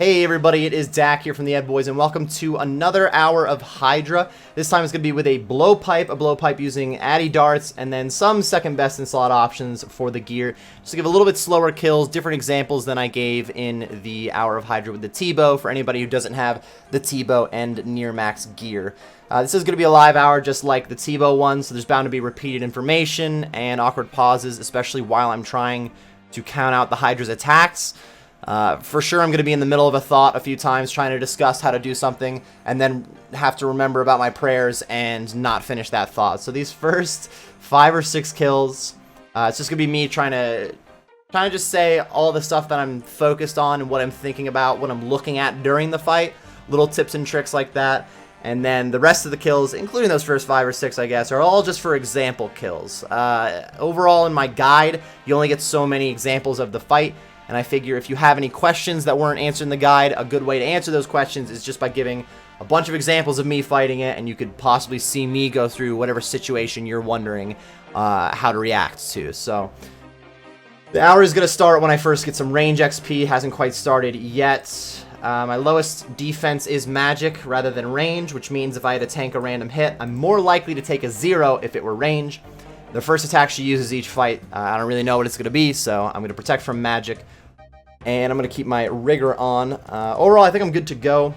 Hey everybody, it is Dak here from the Ed Boys, and welcome to another Hour of Hydra. This time it's going to be with a blowpipe using Addy darts, and then some second best in slot options for the gear. Just to give a little bit slower kills, different examples than I gave in the Hour of Hydra with the T-bow, for anybody who doesn't have the T-bow and near max gear. This is going to be a live hour just like the T-bow one, so there's bound to be repeated information and awkward pauses, especially while I'm trying to count out the Hydra's attacks. For sure I'm going to be in the middle of a thought a few times trying to discuss how to do something and then have to remember about my prayers and not finish that thought. So these first 5 or 6 kills, it's just going to be me trying to just say all the stuff that I'm focused on and what I'm thinking about, what I'm looking at during the fight, little tips and tricks like that. And then the rest of the kills, including those first 5 or 6, I guess, are all just for example kills. Overall in my guide, you only get so many examples of the fight. And I figure if you have any questions that weren't answered in the guide, a good way to answer those questions is just by giving a bunch of examples of me fighting it, and you could possibly see me go through whatever situation you're wondering how to react to. So the hour is going to start when I first get some range XP. Hasn't quite started yet. My lowest defense is magic rather than range, which means if I had to tank a random hit, I'm more likely to take a 0 if it were range. The first attack she uses each fight, I don't really know what it's going to be, so I'm going to protect from magic. And I'm going to keep my rigor on. Overall, I think I'm good to go.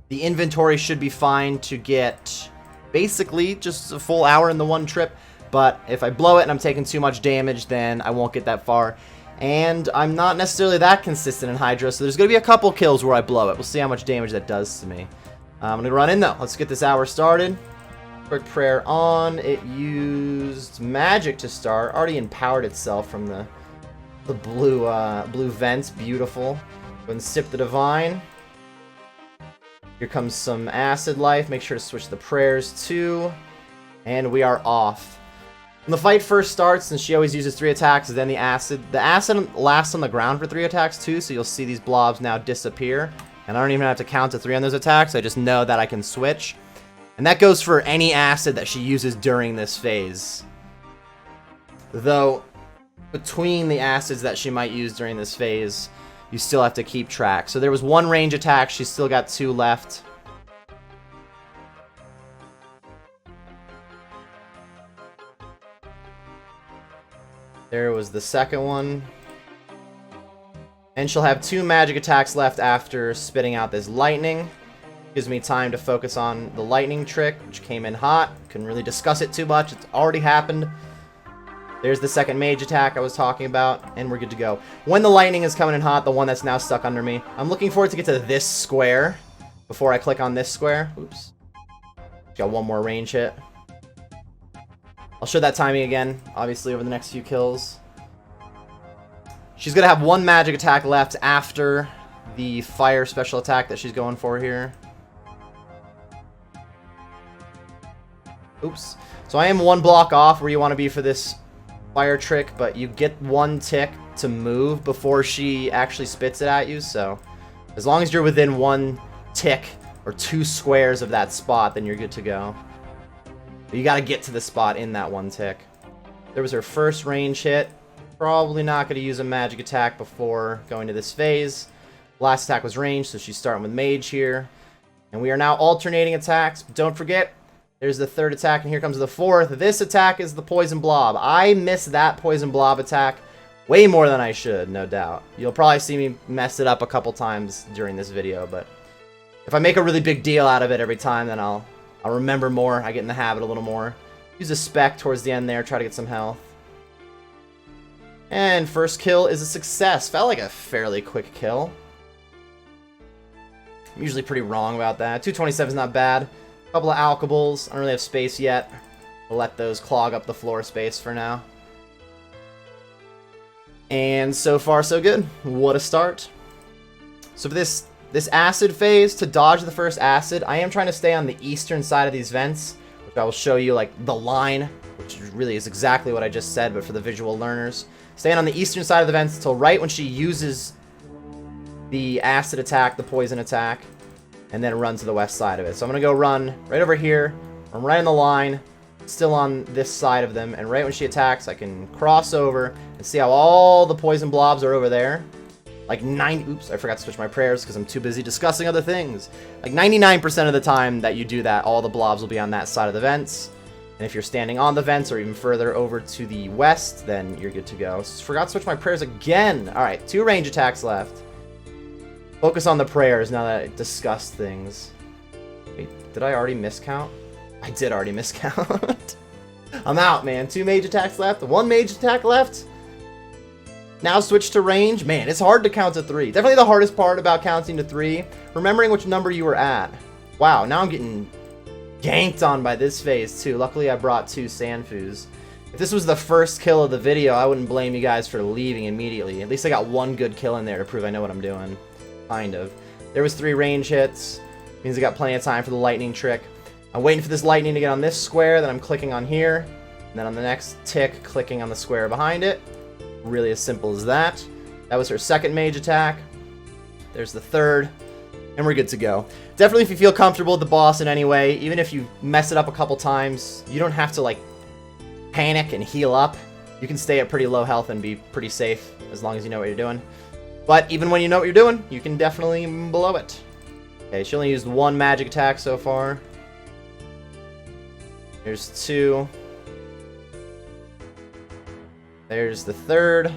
The inventory should be fine to get basically just a full hour in the one trip. But if I blow it and I'm taking too much damage, then I won't get that far. And I'm not necessarily that consistent in Hydra, so there's going to be a couple kills where I blow it. We'll see how much damage that does to me. I'm going to run in, though. Let's get this hour started. Quick prayer on. It used magic to start. Already empowered itself from the blue vents. Beautiful. Go ahead and sip the divine. Here comes some acid life. Make sure to switch the prayers too. And we are off. When the fight first starts, and she always uses 3 attacks, then the acid lasts on the ground for 3 attacks too, so you'll see these blobs now disappear. And I don't even have to count to 3 on those attacks. I just know that I can switch. And that goes for any acid that she uses during this phase. Though, between the acids that she might use during this phase, you still have to keep track. So there was 1 range attack, she's still got 2 left. There was the second one. And she'll have 2 magic attacks left after spitting out this lightning. Gives me time to focus on the lightning trick, which came in hot. Couldn't really discuss it too much, it's already happened. There's the second mage attack I was talking about, and we're good to go. When the lightning is coming in hot, the one that's now stuck under me, I'm looking forward to get to this square before I click on this square. Oops. Got 1 more range hit. I'll show that timing again, obviously, over the next few kills. She's going to have 1 magic attack left after the fire special attack that she's going for here. Oops. So I am 1 block off where you want to be for this fire trick, but you get 1 tick to move before she actually spits it at you, so as long as you're within 1 tick or 2 squares of that spot, then you're good to go. But you gotta get to the spot in that 1 tick. There was her first range hit. Probably not gonna use a magic attack before going to this phase. Last attack was range, so she's starting with mage here. And we are now alternating attacks. But don't forget, there's the 3rd attack, and here comes the 4th. This attack is the poison blob. I missed that poison blob attack way more than I should, no doubt. You'll probably see me mess it up a couple times during this video, but if I make a really big deal out of it every time, then I'll remember more. I get in the habit a little more. Use a spec towards the end there, try to get some health. And first kill is a success. Felt like a fairly quick kill. I'm usually pretty wrong about that. 227 is not bad. Couple of alchables. I don't really have space yet. I'll let those clog up the floor space for now. And so far, so good. What a start. So for this acid phase, to dodge the first acid, I am trying to stay on the eastern side of these vents, which I will show you, like, the line, which really is exactly what I just said, but for the visual learners. Staying on the eastern side of the vents until right when she uses the acid attack, the poison attack, and then run to the west side of it. So I'm going to go run right over here. I'm right on the line, still on this side of them, and right when she attacks, I can cross over and see how all the poison blobs are over there. Like oops, I forgot to switch my prayers because I'm too busy discussing other things. Like 99% of the time that you do that, all the blobs will be on that side of the vents. And if you're standing on the vents or even further over to the west, then you're good to go. Forgot to switch my prayers again. All right, 2 range attacks left. Focus on the prayers now that I discussed things. Wait, did I already miscount? I did already miscount. I'm out, man. 2 mage attacks left. 1 mage attack left. Now switch to range. Man, it's hard to count to 3. Definitely the hardest part about counting to 3. Remembering which number you were at. Wow, now I'm getting ganked on by this phase too. Luckily I brought 2 Sanfus. If this was the first kill of the video, I wouldn't blame you guys for leaving immediately. At least I got 1 good kill in there to prove I know what I'm doing. Kind of. There was 3 range hits. Means I got plenty of time for the lightning trick. I'm waiting for this lightning to get on this square, then I'm clicking on here. And then on the next tick, clicking on the square behind it. Really as simple as that. That was her 2nd mage attack. There's the 3rd. And we're good to go. Definitely if you feel comfortable with the boss in any way, even if you mess it up a couple times, you don't have to like panic and heal up. You can stay at pretty low health and be pretty safe as long as you know what you're doing. But even when you know what you're doing, you can definitely blow it. Okay, she only used 1 magic attack so far. There's 2. There's the 3rd.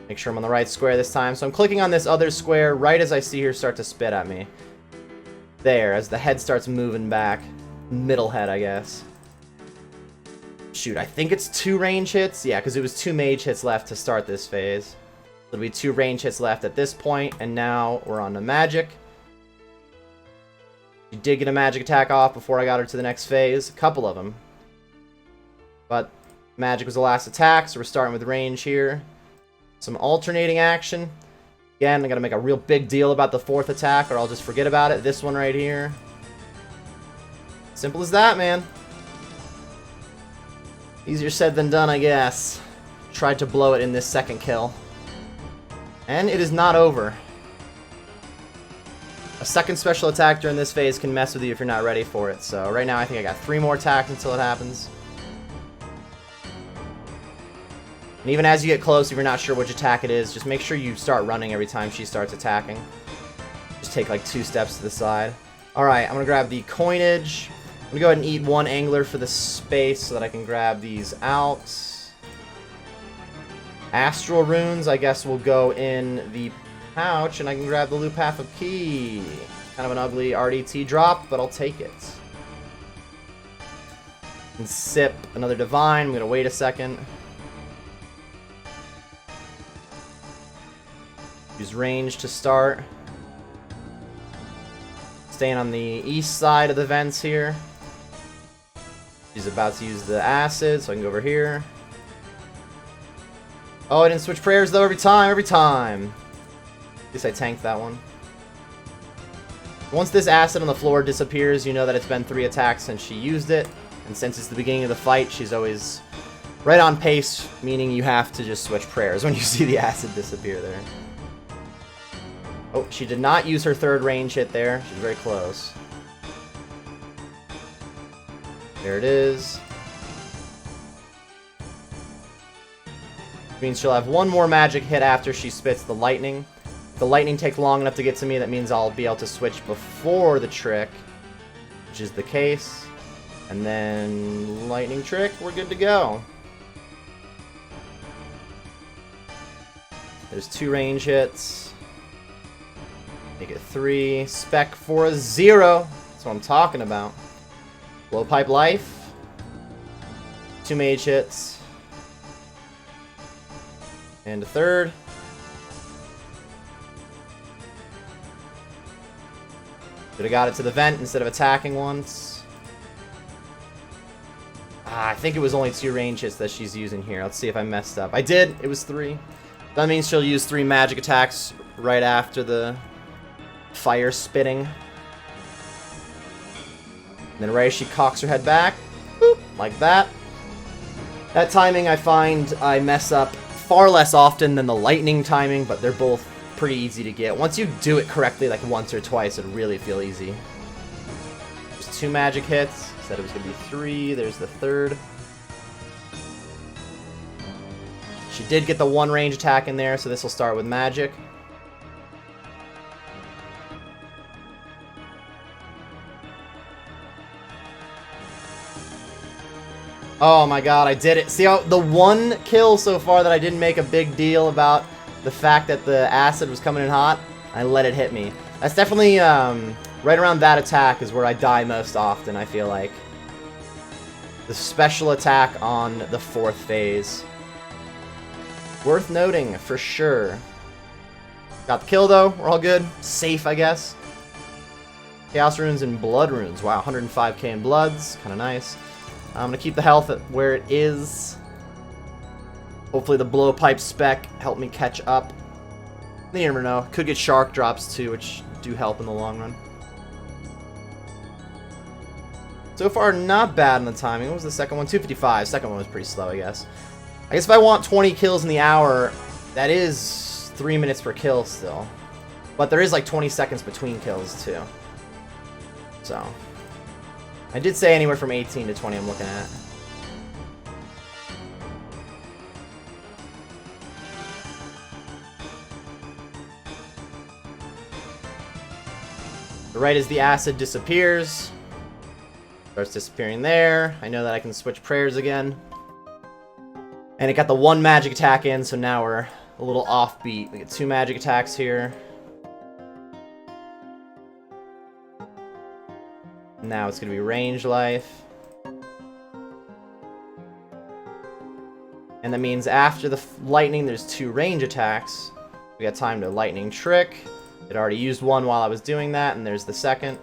Make sure I'm on the right square this time. So I'm clicking on this other square right as I see her start to spit at me. There, as the head starts moving back. Middle head, I guess. Shoot, I think it's 2 range hits. Yeah, because it was 2 mage hits left to start this phase. There'll be 2 range hits left at this point, and now we're on to magic. She did get a magic attack off before I got her to the next phase. A couple of them. But magic was the last attack, so we're starting with range here. Some alternating action. Again, I gotta make a real big deal about the 4th attack, or I'll just forget about it. This one right here. Simple as that, man. Easier said than done, I guess. Tried to blow it in this 2nd kill. And it is not over. A 2nd special attack during this phase can mess with you if you're not ready for it. So right now I think I got 3 more attacks until it happens. And even as you get close, if you're not sure which attack it is, just make sure you start running every time she starts attacking. Just take like 2 steps to the side. Alright, I'm going to grab the coinage. I'm going to go ahead and eat 1 angler for the space so that I can grab these out. Astral runes, I guess, will go in the pouch, and I can grab the loop half of key. Kind of an ugly RDT drop, but I'll take it. And sip another divine. I'm going to wait a second. Use range to start. Staying on the east side of the vents here. She's about to use the acid, so I can go over here. Oh, I didn't switch prayers though every time. At least I tanked that one. Once this acid on the floor disappears, you know that it's been 3 attacks since she used it. And since it's the beginning of the fight, she's always right on pace, meaning you have to just switch prayers when you see the acid disappear there. Oh, she did not use her 3rd range hit there. She's very close. There it is. Which means she'll have 1 more magic hit after she spits the lightning. If the lightning takes long enough to get to me, that means I'll be able to switch before the trick, which is the case. And then lightning trick, we're good to go. There's 2 range hits. Make it 3. Spec for a 0. That's what I'm talking about. Blowpipe life. 2 mage hits. And a 3rd. Should have got it to the vent instead of attacking once. I think it was only 2 range hits that she's using here. Let's see if I messed up. I did. It was 3. That means she'll use 3 magic attacks right after the fire spitting. And then right as she cocks her head back, boop, like that. That timing I find I mess up far less often than the lightning timing, but they're both pretty easy to get. Once you do it correctly like once or twice, it'll really feel easy. Just 2 magic hits, Said it was going to be 3. There's the third. She did get the 1 range attack in there, so this will start with magic. Oh my god, I did it. See how the 1 kill so far that I didn't make a big deal about the fact that the acid was coming in hot? I let it hit me. That's definitely, right around that attack is where I die most often, I feel like. The special attack on the 4th phase. Worth noting, for sure. Got the kill, though. We're all good. Safe, I guess. Chaos Runes and Blood Runes. Wow, 105k in Bloods. Kind of nice. I'm going to keep the health at where it is. Hopefully the Blowpipe spec helped me catch up. You never know. Could get Shark drops, too, which do help in the long run. So far, not bad in the timing. What was the second one? 255. Second one was pretty slow, I guess. I guess if I want 20 kills in the hour, that is 3 minutes per kill still. But there is like 20 seconds between kills, too. So, I did say anywhere from 18 to 20 I'm looking at. Right as the acid disappears, starts disappearing there. I know that I can switch prayers again. And it got the 1 magic attack in, so now we're a little offbeat. We get 2 magic attacks here. Now it's going to be range life. And that means after the lightning, there's 2 range attacks. We got time to lightning trick. It already used 1 while I was doing that, and there's the second.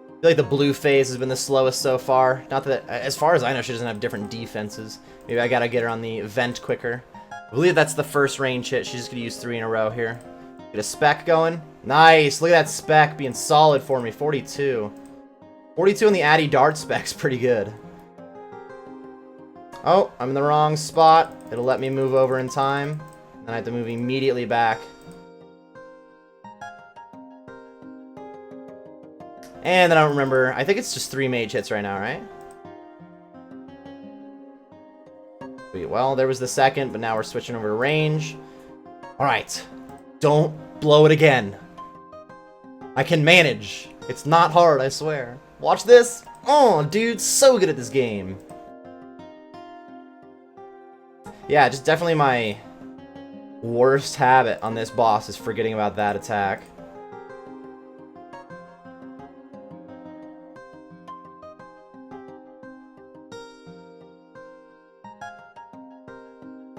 I feel like the blue phase has been the slowest so far. Not that, as far as I know, she doesn't have different defenses. Maybe I gotta get her on the vent quicker. I believe that's the first range hit. She's just gonna use 3 in a row here. Get a spec going. Nice! Look at that spec being solid for me. 42. 42 in the Addy Dart spec's pretty good. Oh, I'm in the wrong spot. It'll let me move over in time. Then I have to move immediately back. And then I don't remember. I think it's just 3 mage hits right now, right? Sweet. Well, there was the second, but now we're switching over to range. Alright. Don't blow it again. I can manage. It's not hard, I swear. Watch this. Oh, dude, so good at this game. Yeah, just definitely my worst habit on this boss is forgetting about that attack.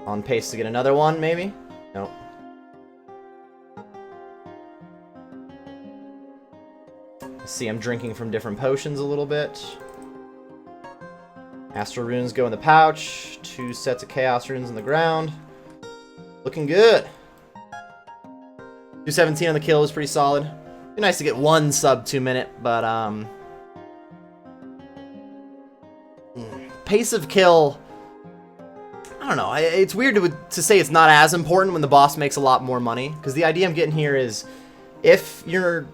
On pace to get another one, maybe? Nope. See, I'm drinking from different potions a little bit. Astral Runes go in the pouch. 2 sets of Chaos Runes in the ground. Looking good. 217 on the kill is pretty solid. Be nice to get 1 sub 2 minute, but pace of kill, I don't know. It's weird to say it's not as important when the boss makes a lot more money. Because the idea I'm getting here is, if you're,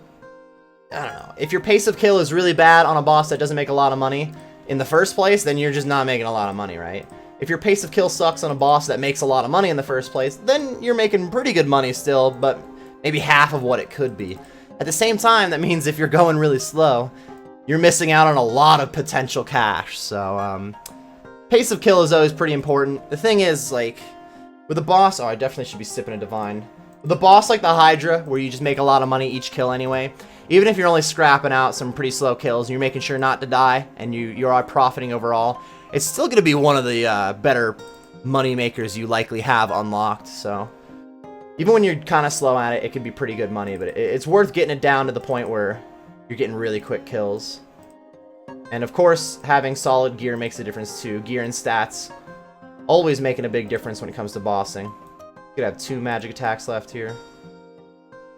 I don't know, if your pace of kill is really bad on a boss that doesn't make a lot of money in the first place, then you're just not making a lot of money, right? If your pace of kill sucks on a boss that makes a lot of money in the first place, then you're making pretty good money still, but maybe half of what it could be. At the same time, that means if you're going really slow, you're missing out on a lot of potential cash. So, pace of kill is always pretty important. The thing is, like, with a boss... Oh, I definitely should be sipping a Divine. With a boss like the Hydra, where you just make a lot of money each kill anyway, even if you're only scrapping out some pretty slow kills, and you're making sure not to die, and you are profiting overall, it's still going to be one of the better money makers you likely have unlocked, so... Even when you're kind of slow at it, it can be pretty good money, but it's worth getting it down to the point where you're getting really quick kills. And of course, having solid gear makes a difference too. Gear and stats always making a big difference when it comes to bossing. Could have 2 magic attacks left here.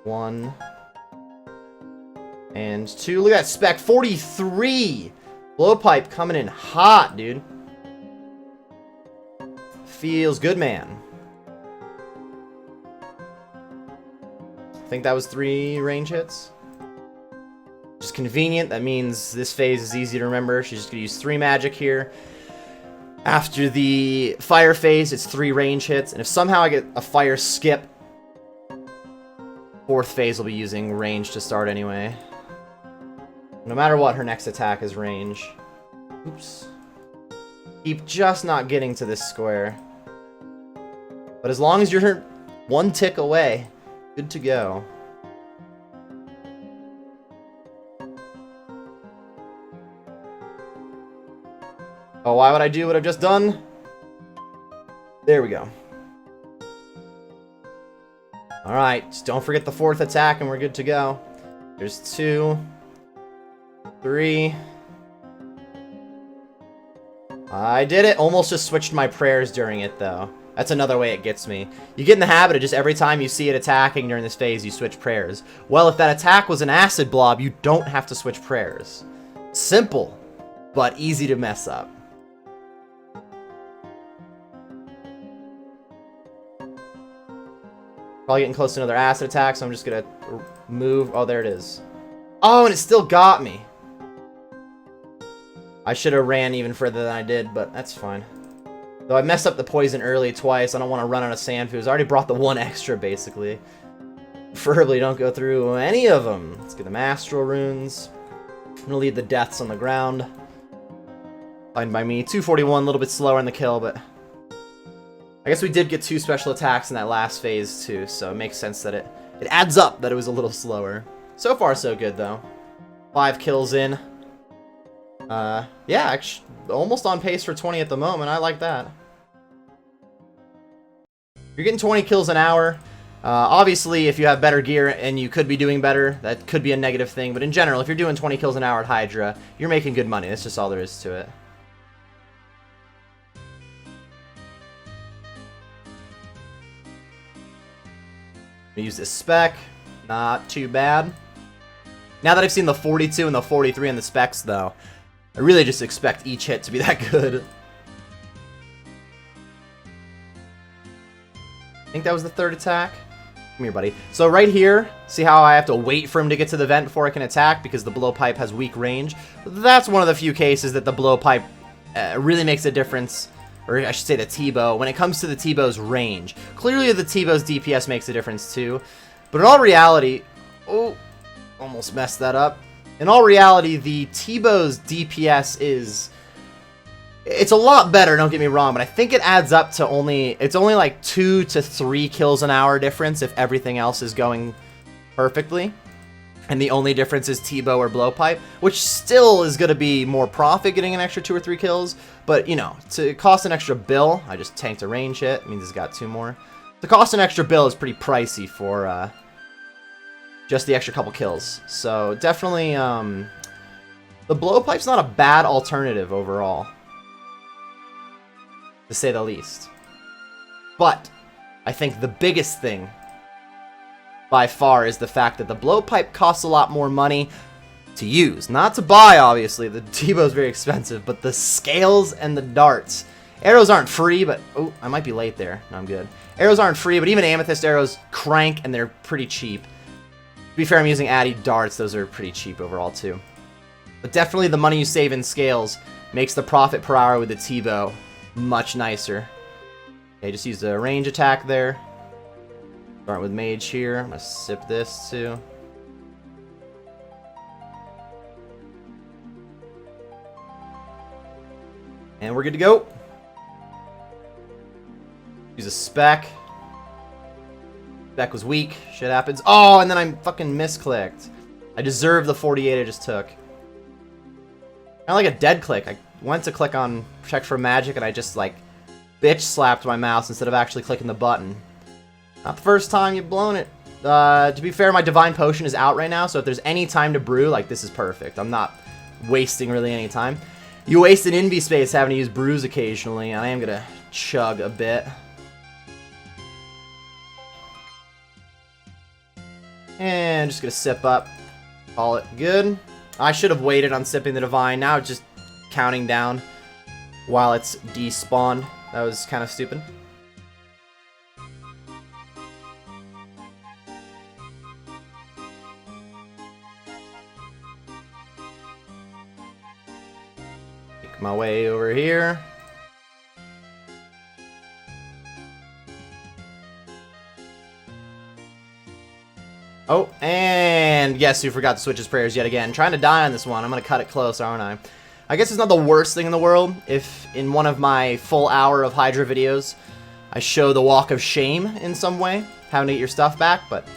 1. And 2. Look at that spec. 43! Blowpipe coming in hot, dude. feels good, man. I think that was 3 range hits. Just convenient. That means this phase is easy to remember. She's just going to use 3 magic here. After the fire phase, it's 3 range hits. And if somehow I get a fire skip, 4th phase will be using range to start anyway. No matter what, her next attack is range. Oops. Keep just not getting to this square. But as long as you're 1 tick away, good to go. Oh, why would I do what I've just done? There we go. Alright, just don't forget the 4th attack and we're good to go. There's 2, 3. I did it. Almost just switched my prayers during it, though. That's another way it gets me. You get in the habit of just every time you see it attacking during this phase, you switch prayers. Well, if that attack was an acid blob, you don't have to switch prayers. Simple, but easy to mess up. Probably getting close to another acid attack, so I'm just gonna move. Oh, there it is. Oh, and it still got me. I should have ran even further than I did, but that's fine. Though I messed up the poison early twice, I don't want to run out of sand foods. I already brought the 1 extra, basically. Preferably don't go through any of them. Let's get the Astral Runes. I'm going to leave the deaths on the ground. Fine by me. 241, a little bit slower in the kill, but... I guess we did get 2 special attacks in that last phase, too, so it makes sense that it adds up that it was a little slower. So far, so good, though. 5 kills in. Yeah, actually, almost on pace for 20 at the moment. I like that. You're getting 20 kills an hour. Obviously, if you have better gear and you could be doing better, that could be a negative thing. But in general, if you're doing 20 kills an hour at Hydra, you're making good money. That's just all there is to it. Use this spec. Not too bad. Now that I've seen the 42 and the 43 in the specs, though, I really just expect each hit to be that good. I think that was the 3rd attack. Come here, buddy. So right here, see how I have to wait for him to get to the vent before I can attack because the blowpipe has weak range? That's one of the few cases that the blowpipe really makes a difference. Or I should say the T-bow, when it comes to the T-bow's range. Clearly the T-bow's DPS makes a difference too. But in all reality... Oh, almost messed that up. In all reality, the T-bow's DPS is... It's a lot better, don't get me wrong, but I think it adds up to only... It's only like 2 to 3 kills an hour difference if everything else is going perfectly. And the only difference is T-bow or blowpipe, which still is going to be more profit getting an extra 2 or 3 kills. But, you know, to cost an extra bill, I just tanked a range hit. It means it's got 2 more. To cost an extra bill is pretty pricey for just the extra couple kills. So, definitely, the blowpipe's not a bad alternative overall, to say the least. But, I think the biggest thing by far is the fact that the blowpipe costs a lot more money to use. Not to buy, obviously. The T-bow is very expensive, but the scales and the darts. Arrows aren't free, but... Oh, I might be late there. No, I'm good. Arrows aren't free, but even amethyst arrows crank, and they're pretty cheap. To be fair, I'm using Addy darts. Those are pretty cheap overall, too. But definitely the money you save in scales makes the profit per hour with the T-bow much nicer. Okay, just use the range attack there. Start with mage here. I'm going to sip this too. And we're good to go. Use a spec. Spec was weak. Shit happens. Oh, and then I fucking misclicked. I deserve the 48 I just took. Kind of like a dead click. I went to click on Protect from Magic and I just like bitch slapped my mouse instead of actually clicking the button. Not the first time you've blown it. To be fair, my Divine Potion is out right now, so if there's any time to brew, like, this is perfect. I'm not wasting really any time. You waste an Envy space having to use brews occasionally, and I am going to chug a bit. And just going to sip up. Call it good. I should have waited on sipping the Divine. Now it's just counting down while it's despawned. That was kind of stupid. Make my way over here. Oh, and yes, you forgot to switch his prayers yet again. Trying to die on this one. I'm going to cut it close, aren't I? I guess it's not the worst thing in the world if in one of my full hour of Hydra videos I show the walk of shame in some way, having to get your stuff back, but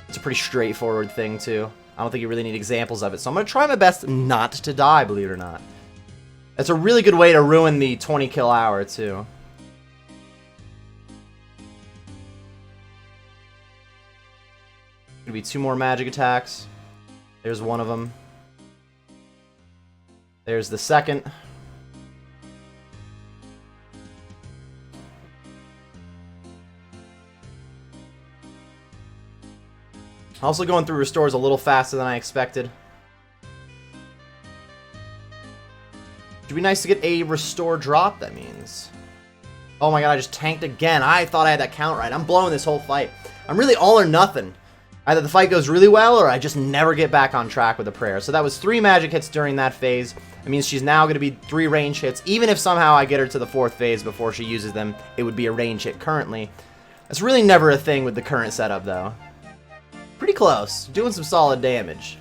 it's a pretty straightforward thing too. I don't think you really need examples of it, so I'm going to try my best not to die, believe it or not. That's a really good way to ruin the 20 kill hour too. Gonna be 2 more magic attacks. There's one of them. There's the second. Also going through restores a little faster than I expected. It'd be nice to get a restore drop, that means. Oh my god, I just tanked again. I thought I had that count right. I'm blowing this whole fight. I'm really all or nothing. Either the fight goes really well, or I just never get back on track with the prayer. So that was 3 magic hits during that phase. It means she's now going to be 3 range hits. Even if somehow I get her to the 4th phase before she uses them, it would be a range hit currently. That's really never a thing with the current setup, though. Pretty close. Doing some solid damage.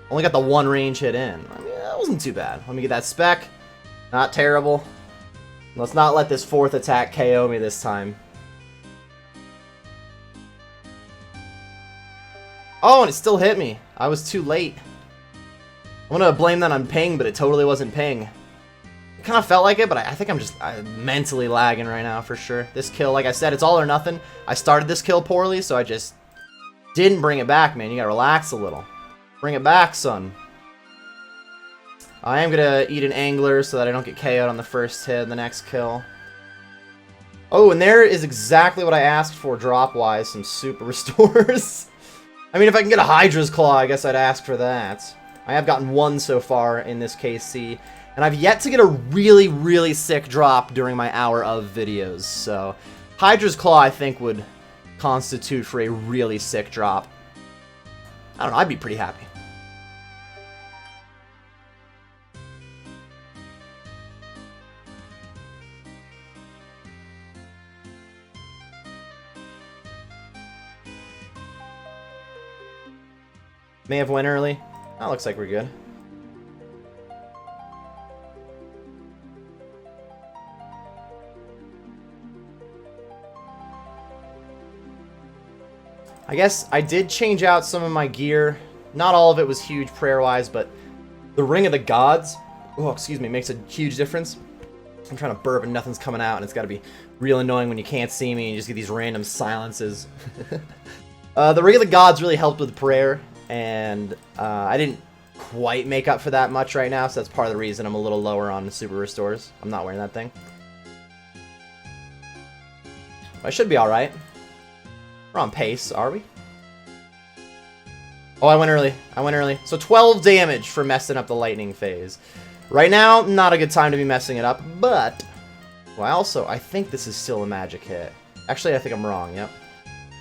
Only got the 1 range hit in. I mean, that wasn't too bad. Let me get that spec. Not terrible. Let's not let this 4th attack KO me this time. Oh, and it still hit me. I was too late. I'm gonna blame that on ping, but it totally wasn't ping. It kind of felt like it, but I think I'm mentally lagging right now for sure. This kill, like I said, it's all or nothing. I started this kill poorly, so I just didn't bring it back, man. You gotta relax a little. Bring it back, son. I am gonna eat an angler so that I don't get KO'd on the first hit of the next kill. Oh, and there is exactly what I asked for drop-wise, some super restores. I mean, if I can get a Hydra's Claw, I guess I'd ask for that. I have gotten 1 so far in this KC, and I've yet to get a really, really sick drop during my hour of videos, so Hydra's Claw, I think, would constitute for a really sick drop. I don't know, I'd be pretty happy. May have went early. That looks like we're good. I guess I did change out some of my gear. Not all of it was huge prayer-wise, but the Ring of the Gods, oh, excuse me, makes a huge difference. I'm trying to burp and nothing's coming out, and it's got to be real annoying when you can't see me and you just get these random silences. The Ring of the Gods really helped with prayer. And I didn't quite make up for that much right now, so that's part of the reason I'm a little lower on super restores. I'm not wearing that thing. But I should be alright. We're on pace, are we? Oh, I went early. I went early. So 12 damage for messing up the lightning phase. Right now, not a good time to be messing it up, but... Well, I think this is still a magic hit. Actually, I think I'm wrong, yep.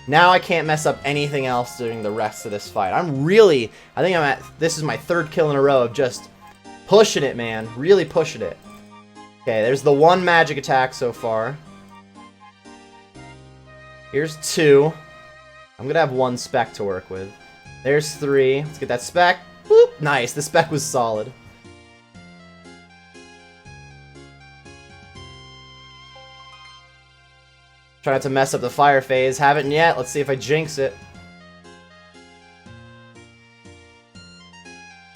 Now I can't mess up anything else during the rest of this fight. I think this is my 3rd kill in a row of just pushing it, man. Really pushing it. Okay, there's the 1 magic attack so far. Here's 2. I'm gonna have 1 spec to work with. There's 3. Let's get that spec. Boop. Nice, the spec was solid. Try not to mess up the fire phase. Haven't yet. Let's see if I jinx it.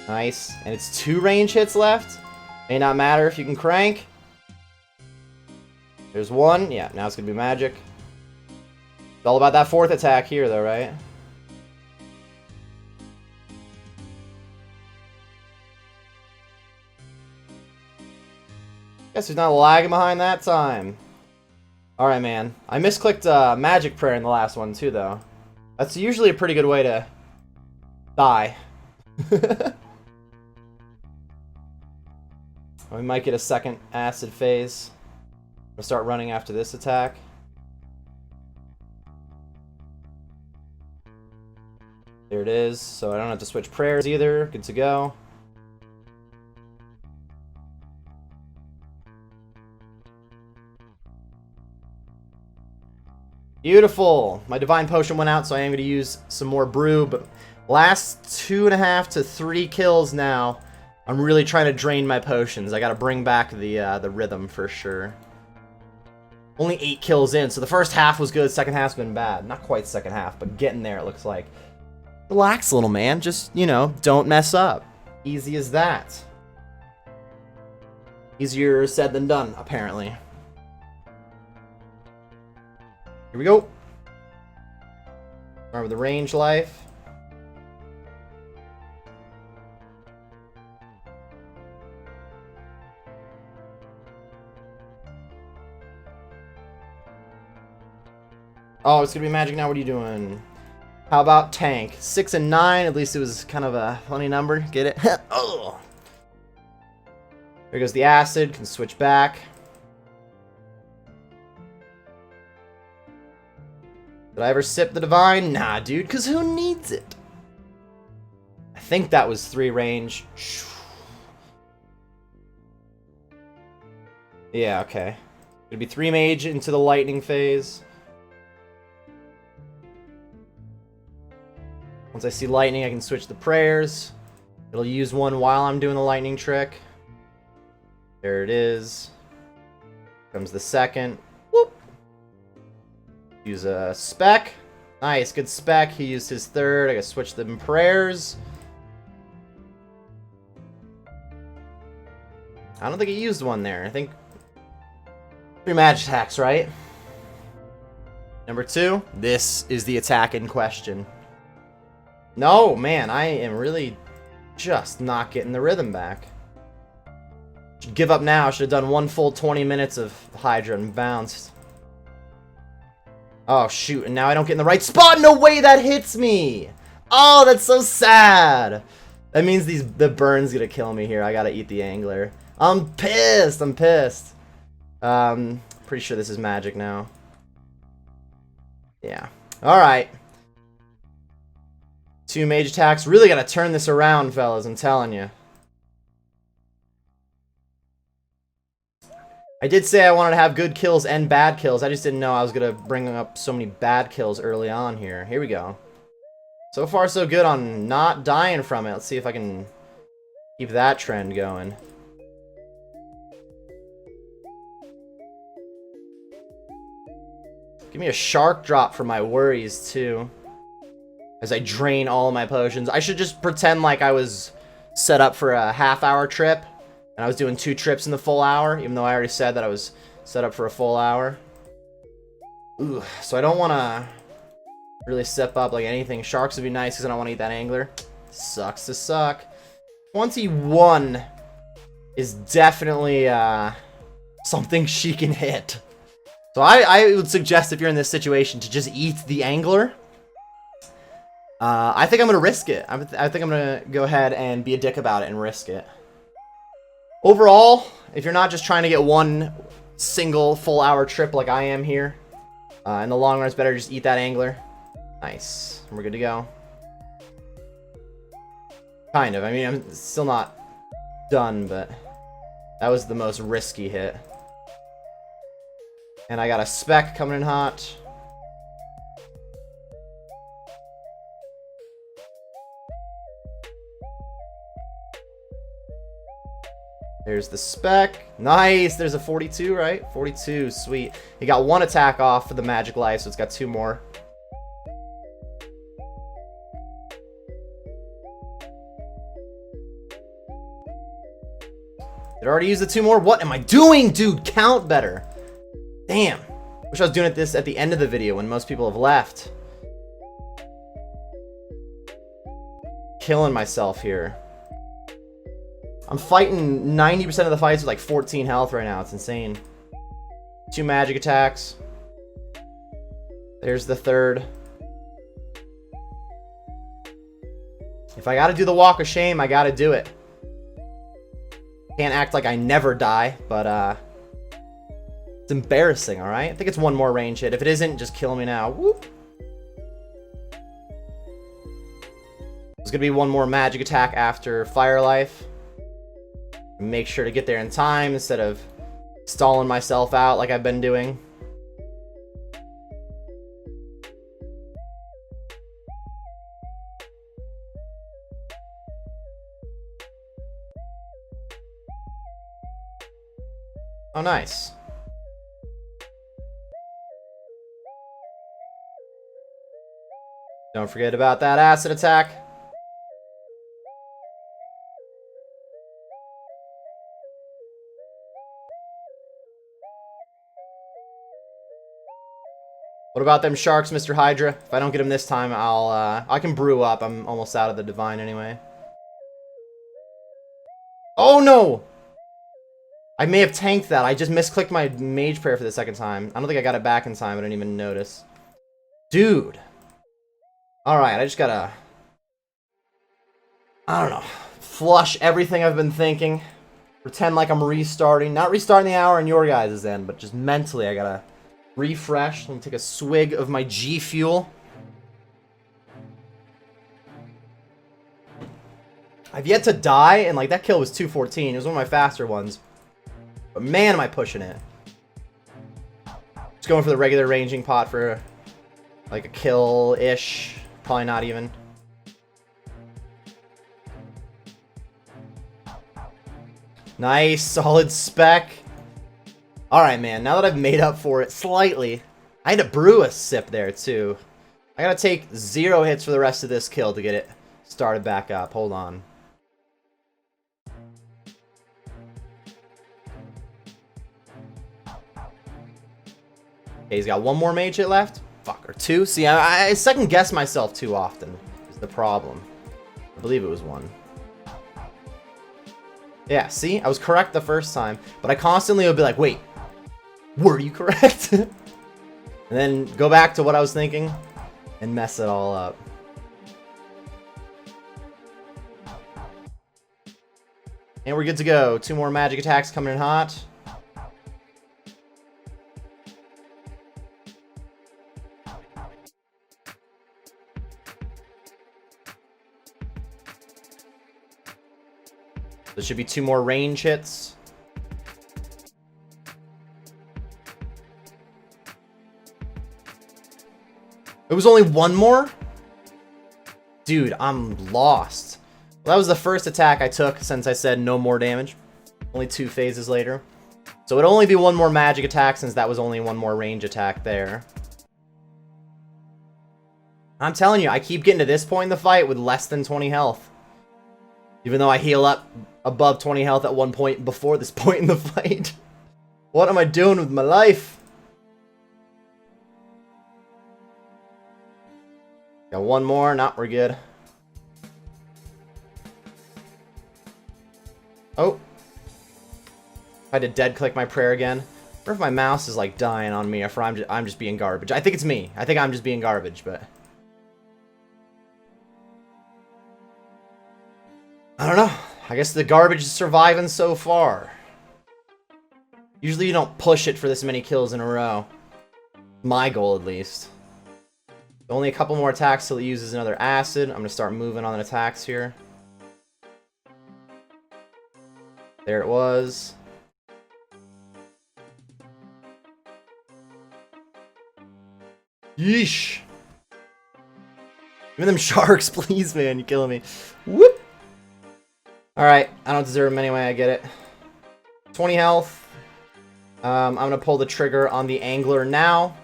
Nice. And it's 2 range hits left. May not matter if you can crank. There's 1. Yeah, now it's going to be magic. It's all about that 4th attack here, though, right? Guess there's not lagging behind that time. Alright, man. I misclicked Magic Prayer in the last one, too, though. That's usually a pretty good way to die. We might get a second acid phase. We'll start running after this attack. There it is. So I don't have to switch prayers either. Good to go. Beautiful. My divine potion went out, so I am going to use some more brew. But last 2.5 to 3 kills now. I'm really trying to drain my potions. I got to bring back the rhythm for sure. Only 8 kills in, so the first half was good. Second half's been bad. Not quite second half, but getting there, it looks like. Relax, little man. Just, you know, don't mess up. Easy as that. Easier said than done, apparently. Here we go. Start with the range life. Oh, it's gonna be magic now. What are you doing? How about tank? 6 and 9. At least it was kind of a funny number. Get it? Oh. There goes the acid. Can switch back. Did I ever sip the divine? Nah, dude, because who needs it? I think that was 3 range. Yeah, okay. Gonna be 3 mage into the lightning phase. Once I see lightning, I can switch the prayers. It'll use one while I'm doing the lightning trick. There it is. Comes the second. Whoop. Use a spec. Nice, good spec. He used his third. I gotta switch them prayers. I don't think he used one there. I think 3 magic attacks, right? Number 2. This is the attack in question. No, man, I am really just not getting the rhythm back. Should give up now. Should have done one full 20 minutes of Hydra and bounced. Oh, shoot, and now I don't get in the right spot. No way that hits me. Oh, that's so sad. That means the burn's gonna kill me here. I gotta eat the angler. I'm pissed. I'm pissed. Pretty sure this is magic now. Yeah. All right. 2 mage attacks. Really gotta turn this around, fellas. I'm telling you. I did say I wanted to have good kills and bad kills. I just didn't know I was gonna bring up so many bad kills early on here. Here we go. So far, so good on not dying from it. Let's see if I can keep that trend going. Give me a shark drop for my worries, too. As I drain all of my potions. I should just pretend like I was set up for a half-hour trip. And I was doing 2 trips in the full hour. Even though I already said that I was set up for a full hour. Ooh, so I don't want to really step up like anything. Sharks would be nice because I don't want to eat that angler. Sucks to suck. 21 is definitely something she can hit. So I would suggest if you're in this situation to just eat the angler. I think I'm going to risk it. I think I'm going to go ahead and be a dick about it and risk it. Overall, if you're not just trying to get one single full hour trip like I am here, in the long run, it's better to just eat that angler. Nice. We're good to go. Kind of. I mean, I'm still not done, but that was the most risky hit. And I got a spec coming in hot. There's the spec. Nice. There's a 42, right? 42. Sweet. He got 1 attack off for the magic life, so it's got 2 more. It already used the 2 more? What am I doing, dude? Count better. Damn. Wish I was doing this at the end of the video when most people have left. Killing myself here. I'm fighting 90% of the fights with like 14 health right now. It's insane. 2 magic attacks. There's the 3rd. If I gotta do the walk of shame, I gotta do it. Can't act like I never die, but it's embarrassing, alright? I think it's 1 more range hit. If it isn't, just kill me now. Whoop. There's going to be one more magic attack after Fire Life. Make sure to get there in time instead of stalling myself out like I've been doing. Oh, nice. Don't forget about that acid attack. What about them sharks, Mr. Hydra? If I don't get him this time, I can brew up. I'm almost out of the divine anyway. Oh no! I may have tanked that. I just misclicked my mage prayer for the second time. I don't think I got it back in time. I didn't even notice. Dude. Alright, I just gotta... I don't know. Flush everything I've been thinking. Pretend like I'm restarting. Not restarting the hour in your guys' end, but just mentally I gotta refresh. Let me take a swig of my G Fuel. I've yet to die, and like that kill was 214. It was one of my faster ones. But man, am I pushing it. Just going for the regular ranging pot for like a kill-ish. Probably not even. Nice, solid spec. Alright, man, now that I've made up for it slightly, I had to brew a sip there, too. I gotta take 0 hits for the rest of this kill to get it started back up. Hold on. Okay, he's got one more mage hit left. Fuck, or 2? See, I second guess myself too often is the problem. I believe it was 1. Yeah, see? I was correct the first time, but I constantly would be like, wait, were you correct? And then go back to what I was thinking and mess it all up. And we're good to go. 2 more magic attacks coming in hot. There should be 2 more range hits. It was only 1 more? Dude, I'm lost. Well, that was the first attack I took since I said no more damage. Only 2 phases later. So it'd only be 1 more magic attack since that was only 1 more range attack there. I'm telling you, I keep getting to this point in the fight with less than 20 health. Even though I heal up above 20 health at one point before this point in the fight. What am I doing with my life? Got 1 more. Nah, we're good. Oh. I had to dead click my prayer again. Or if my mouse is like dying on me, or if I'm just being garbage. I think it's me. I think I'm just being garbage, but... I don't know. I guess the garbage is surviving so far. Usually you don't push it for this many kills in a row. My goal, at least. Only a couple more attacks till it uses another acid. I'm going to start moving on attacks here. There it was. Yeesh. Give me them sharks, please, man. You're killing me. Whoop. Alright, I don't deserve them anyway, I get it. 20 health. I'm going to pull the trigger on the angler now.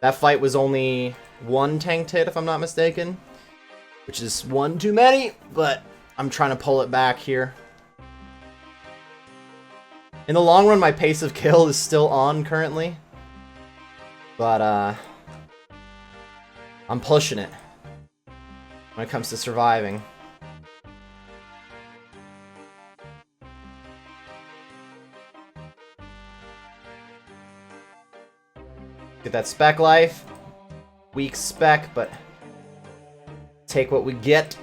That fight was only 1 tanked hit, if I'm not mistaken. Which is 1 too many, but I'm trying to pull it back here. In the long run, my pace of kill is still on currently. But, I'm pushing it when it comes to surviving. Get that spec life. Weak spec, but take what we get.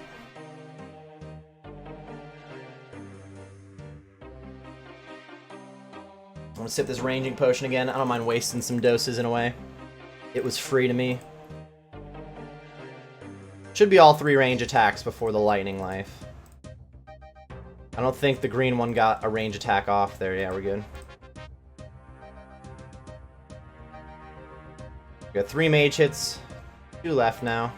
I'm gonna sip this ranging potion again. I don't mind wasting some doses in a way. It was free to me. Should be all 3 range attacks before the lightning life. I don't think the green one got a range attack off there. Yeah, we're good. We got 3 mage hits. 2 left now.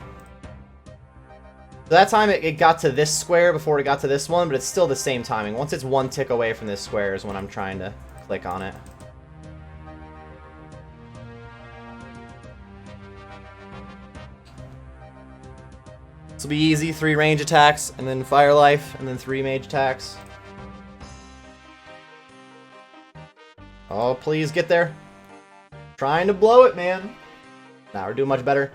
So that time it got to this square before it got to this one, but it's still the same timing. Once it's 1 tick away from this square is when I'm trying to click on it. This will be easy. 3 range attacks, and then fire life, and then 3 mage attacks. Oh, please get there. Trying to blow it, man. Now we're doing much better.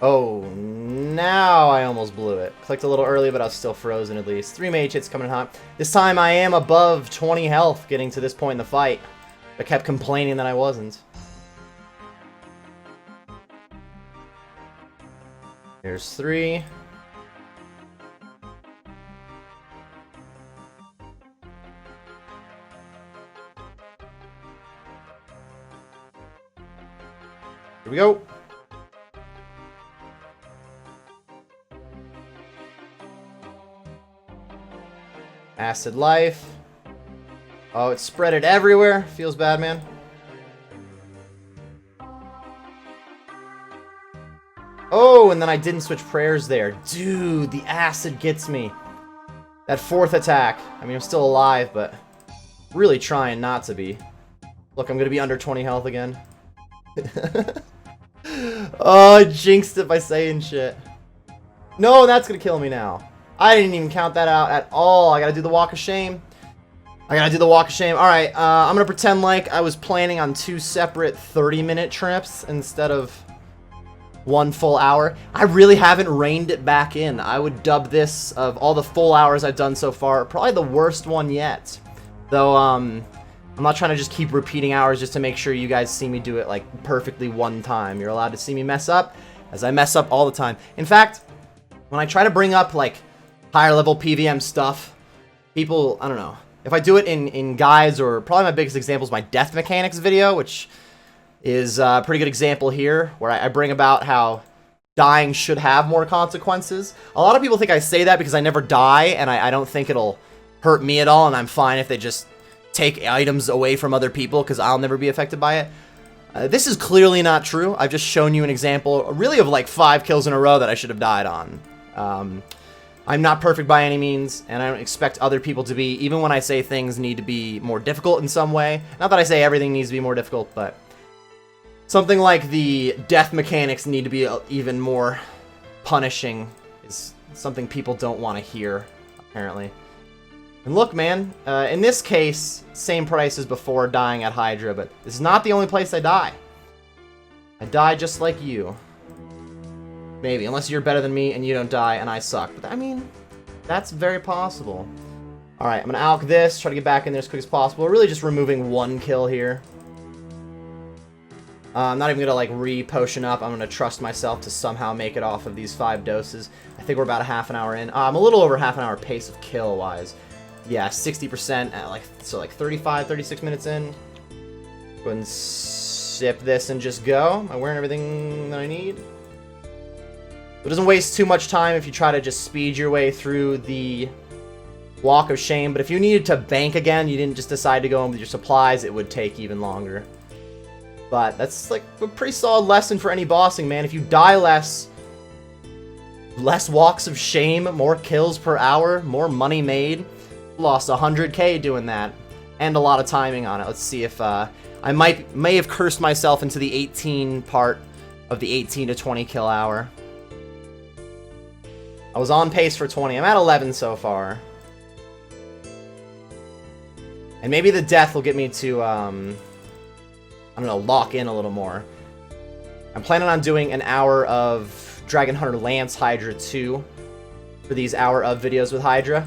Oh, now I almost blew it. Clicked a little early, but I was still frozen at least. 3 mage hits coming in hot. This time I am above 20 health getting to this point in the fight. I kept complaining that I wasn't. Here's 3. Here we go. Acid life. Oh, it spread it everywhere. Feels bad, man. Oh, and then I didn't switch prayers there. Dude, the acid gets me. That 4th attack. I mean, I'm still alive, but really trying not to be. Look, I'm going to be under 20 health again. Oh, I jinxed it by saying shit. No, that's going to kill me now. I didn't even count that out at all. I got to do the walk of shame. Alright, I'm going to pretend like I was planning on 2 separate 30-minute trips instead of 1 full hour. I really haven't reined it back in. I would dub this, of all the full hours I've done so far, probably the worst one yet. Though, I'm not trying to just keep repeating hours just to make sure you guys see me do it, like, perfectly one time. You're allowed to see me mess up, as I mess up all the time. In fact, when I try to bring up, like, higher level PVM stuff, people, I don't know. If I do it in guides, or probably my biggest example is my death mechanics video, which is a pretty good example here, where I bring about how dying should have more consequences. A lot of people think I say that because I never die, and I don't think it'll hurt me at all, and I'm fine if they just take items away from other people, because I'll never be affected by it. This is clearly not true. I've just shown you an example, really, of like 5 kills in a row that I should have died on. I'm not perfect by any means, and I don't expect other people to be, even when I say things need to be more difficult in some way. Not that I say everything needs to be more difficult, but something like the death mechanics need to be even more punishing is something people don't want to hear, apparently. And look, man, in this case, same price as before dying at Hydra, but this is not the only place I die. I die just like you. Maybe, unless you're better than me and you don't die and I suck. But I mean, that's very possible. Alright, I'm gonna alch this, try to get back in there as quick as possible. We're really just removing 1 kill here. I'm not even gonna like re-potion up. I'm gonna trust myself to somehow make it off of these 5 doses. I think we're about a half an hour in. I'm a little over half an hour pace of kill wise. Yeah, 60% at like, so like 35, 36 minutes in. Go ahead and sip this and just go. Am I wearing everything that I need? It doesn't waste too much time if you try to just speed your way through the walk of shame, but if you needed to bank again, you didn't just decide to go in with your supplies, it would take even longer. But that's like a pretty solid lesson for any bossing, man. If you die less walks of shame, more kills per hour, more money made. Lost 100k doing that, and a lot of timing on it. Let's see if I may have cursed myself into the 18 part of the 18 to 20 kill hour. I was on pace for 20. I'm at 11 so far. And maybe the death will get me to, I don't know, lock in a little more. I'm planning on doing an hour of Dragon Hunter Lance Hydra 2 for these hour of videos with Hydra.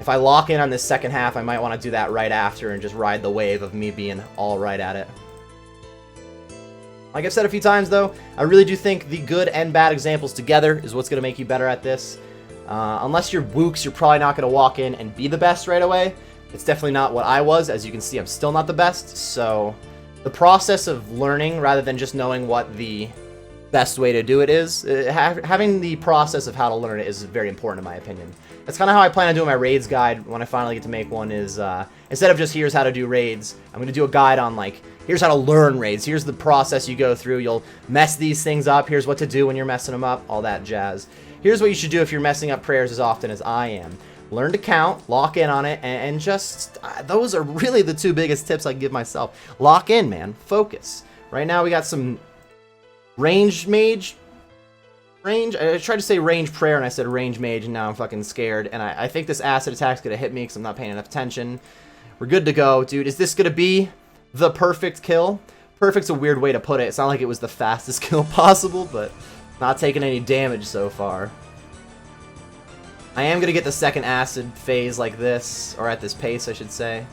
If I lock in on this second half, I might want to do that right after and just ride the wave of me being all right at it. Like I've said a few times, though, I really do think the good and bad examples together is what's going to make you better at this. Unless you're Wooks, you're probably not going to walk in and be the best right away. It's definitely not what I was. As you can see, I'm still not the best. So the process of learning, rather than just knowing what the best way to do it is. Having the process of how to learn it is very important in my opinion. That's kind of how I plan on doing my raids guide when I finally get to make one is, instead of just here's how to do raids, I'm going to do a guide on like, here's how to learn raids, here's the process you go through, you'll mess these things up, here's what to do when you're messing them up, all that jazz. Here's what you should do if you're messing up prayers as often as I am. Learn to count, lock in on it, and just, those are really the two biggest tips I can give myself. Lock in, man. Focus. Right now we got some ranged mage. I tried to say range prayer and I said range mage and now I'm fucking scared. And I think this acid attack's gonna hit me because I'm not paying enough attention. We're good to go. Dude, is this gonna be the perfect kill? Perfect's a weird way to put it. It's not like it was the fastest kill possible, but not taking any damage so far. I am gonna get the second acid phase like this, or at this pace I should say.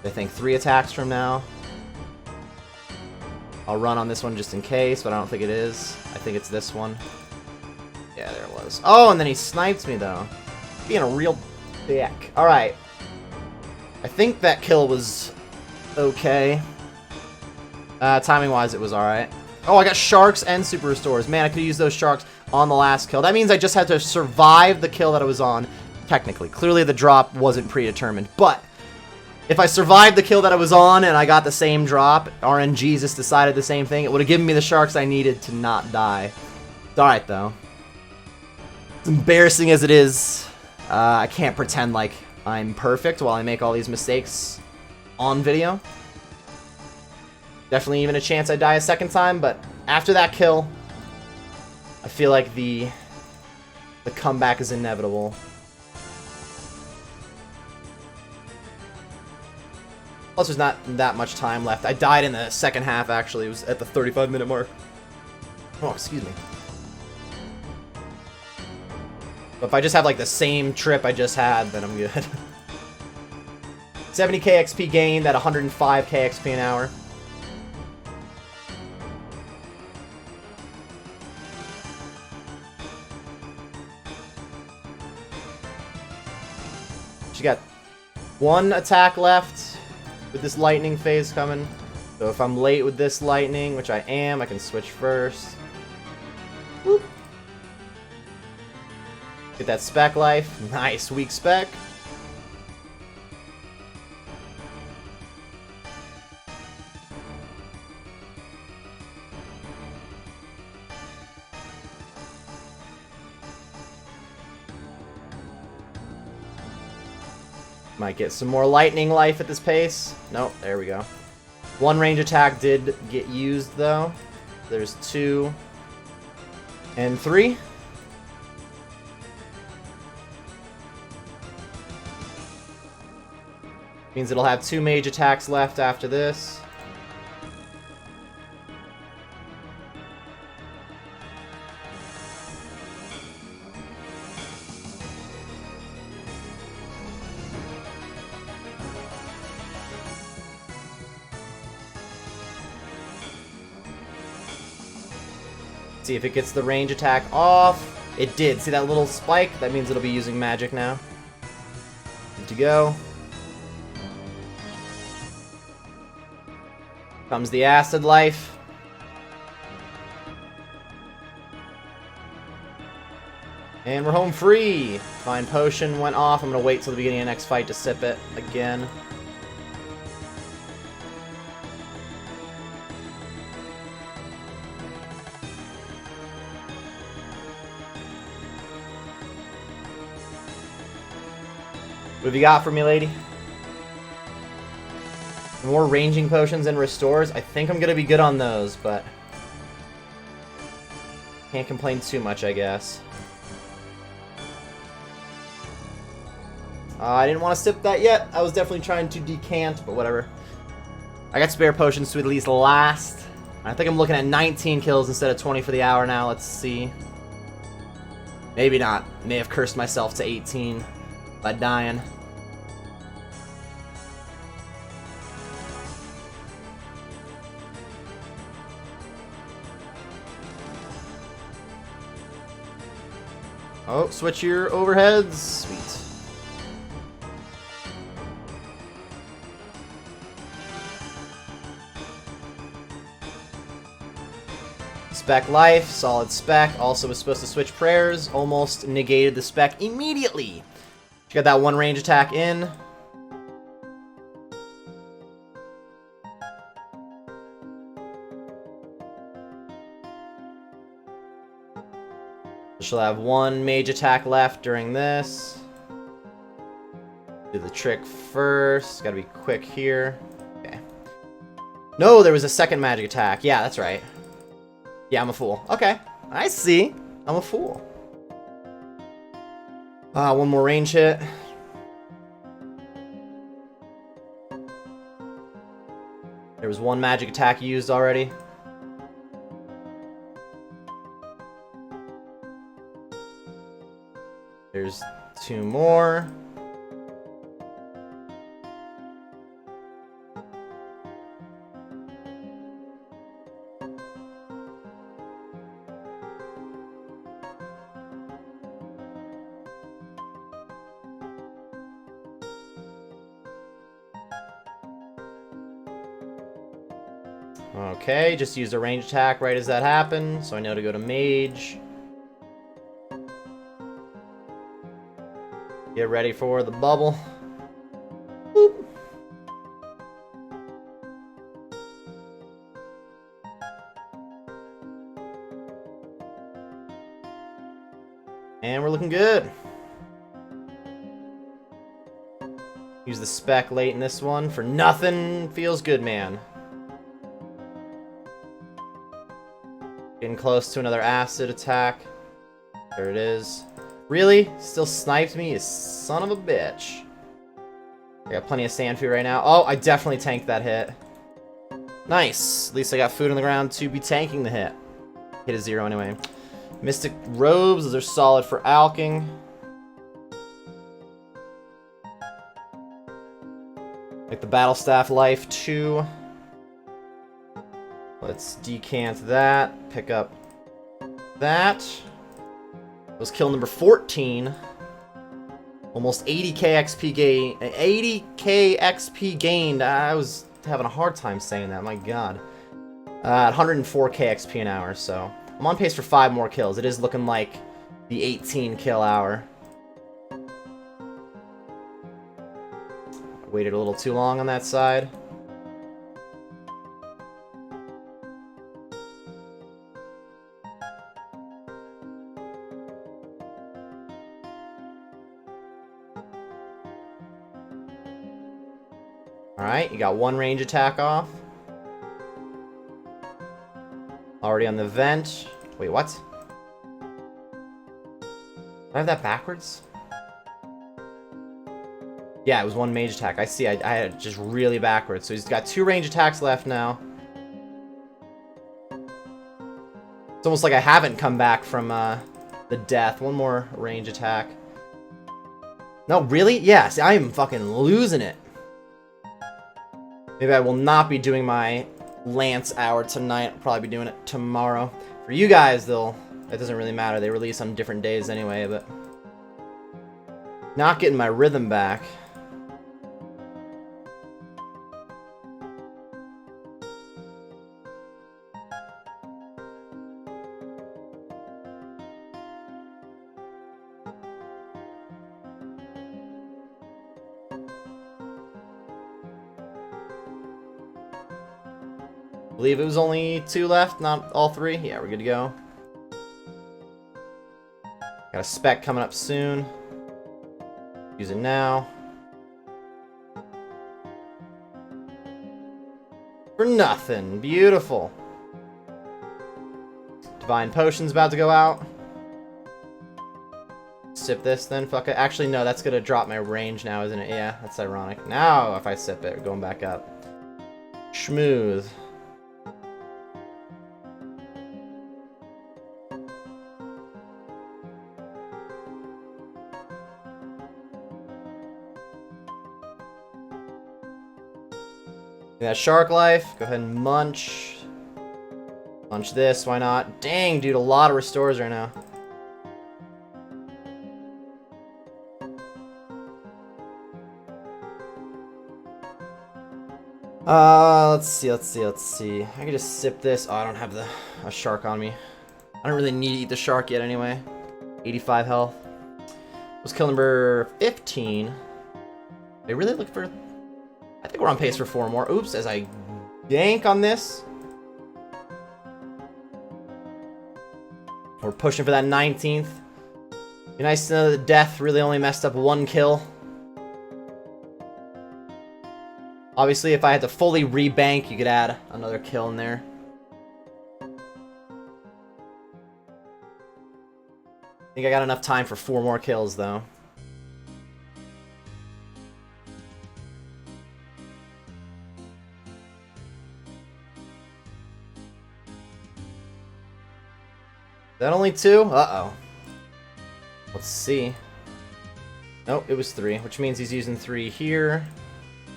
I think 3 attacks from now. I'll run on this one just in case, but I don't think it is. I think it's this one. Yeah, there it was. Oh, and then he sniped me, though. Being a real dick. Alright. I think that kill was okay. Timing-wise, it was alright. Oh, I got sharks and super restores. Man, I could use those sharks on the last kill. That means I just had to survive the kill that I was on, technically. Clearly, the drop wasn't predetermined. But if I survived the kill that I was on and I got the same drop, RNG just decided the same thing, it would have given me the sharks I needed to not die. It's alright, though. As embarrassing as it is, I can't pretend like I'm perfect while I make all these mistakes on video. Definitely even a chance I die a second time, but after that kill, I feel like the comeback is inevitable. Plus, there's not that much time left. I died in the second half, actually. It was at the 35-minute mark. Oh, excuse me. But if I just have, like, the same trip I just had, then I'm good. 70k XP gained at 105k XP an hour. She got 1 attack left with this lightning phase coming. So if I'm late with this lightning, which I am, I can switch first. Whoop. Get that spec life. Nice, weak spec. Might get some more lightning life at this pace. Nope, there we go. 1 range attack did get used, though. There's 2 and 3. Means it'll have 2 mage attacks left after this. See if it gets the range attack off. It did. See that little spike? That means it'll be using magic now. Good to go. Comes the acid life. And we're home free. Fine potion went off. I'm going to wait till the beginning of the next fight to sip it again. What have you got for me, lady? More ranging potions and restores. I think I'm going to be good on those, but can't complain too much, I guess. I didn't want to sip that yet. I was definitely trying to decant, but whatever. I got spare potions to at least last. I think I'm looking at 19 kills instead of 20 for the hour now. Let's see. Maybe not. May have cursed myself to 18 by dying. Oh, switch your overheads. Sweet. Spec life, solid spec. Also was supposed to switch prayers. Almost negated the spec immediately. She got that one range attack in. She'll have one mage attack left during this. Do the trick first. Gotta be quick here. Okay. No, there was a second magic attack. Yeah, that's right. Yeah, I'm a fool. Okay. I see. I'm a fool. One more range hit. There was one magic attack used already. There's two more. Okay, just used a range attack right as that happened, so I know to go to mage. Get ready for the bubble. Boop. And we're looking good. Use the spec late in this one for nothing. Feels good, man. Getting close to another acid attack. There it is. Really? Still sniped me, you son of a bitch. I got plenty of sand food right now. Oh, I definitely tanked that hit. Nice. At least I got food on the ground to be tanking the hit. Hit a 0 anyway. Mystic robes, those are solid for alching. Like the battle staff life too. Let's decant that. Pick up that. That was kill number 14. Almost 80k XP gain. 80k XP gained. I was having a hard time saying that. My God. 104k XP an hour. So I'm on pace for 5 more kills. It is looking like the 18 kill hour. Waited a little too long on that side. Alright, you got one range attack off. Already on the vent. Wait, what? Did I have that backwards? Yeah, it was one mage attack. I see, I had it just really backwards. So he's got 2 range attacks left now. It's almost like I haven't come back from the death. One more range attack. No, really? Yeah, see, I am fucking losing it. Maybe I will not be doing my Lance hour tonight. I'll probably be doing it tomorrow. For you guys, though, it doesn't really matter. They release on different days anyway, but... Not getting my rhythm back. I believe it was only 2 left, not all 3. Yeah, we're good to go. Got a spec coming up soon. Use it now. For nothing. Beautiful. Divine Potion's about to go out. Sip this then, fuck it. Actually, no, that's gonna drop my range now, isn't it? Yeah, that's ironic. Now, if I sip it, we're going back up. Schmooth. That shark life, go ahead and munch. Munch this, why not? Dang, dude, a lot of restores right now. Let's see. I can just sip this. Oh, I don't have a shark on me. I don't really need to eat the shark yet anyway. 85 health. Was kill number 15. They really look for... I think we're on pace for 4 more. Oops, as I yank on this. We're pushing for that 19th. Be nice to know that death really only messed up 1 kill. Obviously, if I had to fully rebank, you could add another kill in there. I think I got enough time for 4 more kills, though. Is that only 2? Uh-oh. Let's see. Nope, it was 3, which means he's using 3 here.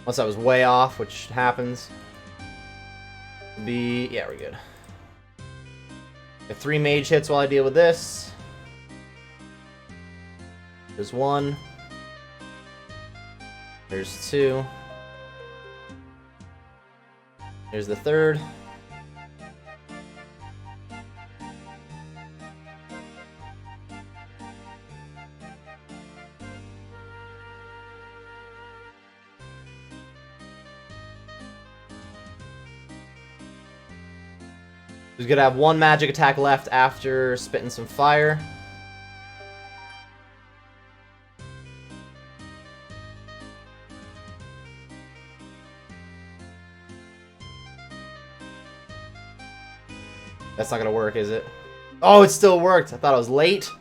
Unless I was way off, which happens. Yeah, we're good. Got 3 mage hits while I deal with this. There's 1. There's 2. There's the 3rd. He's gonna have 1 magic attack left after spitting some fire. That's not gonna work, is it? Oh, it still worked. I thought it was late.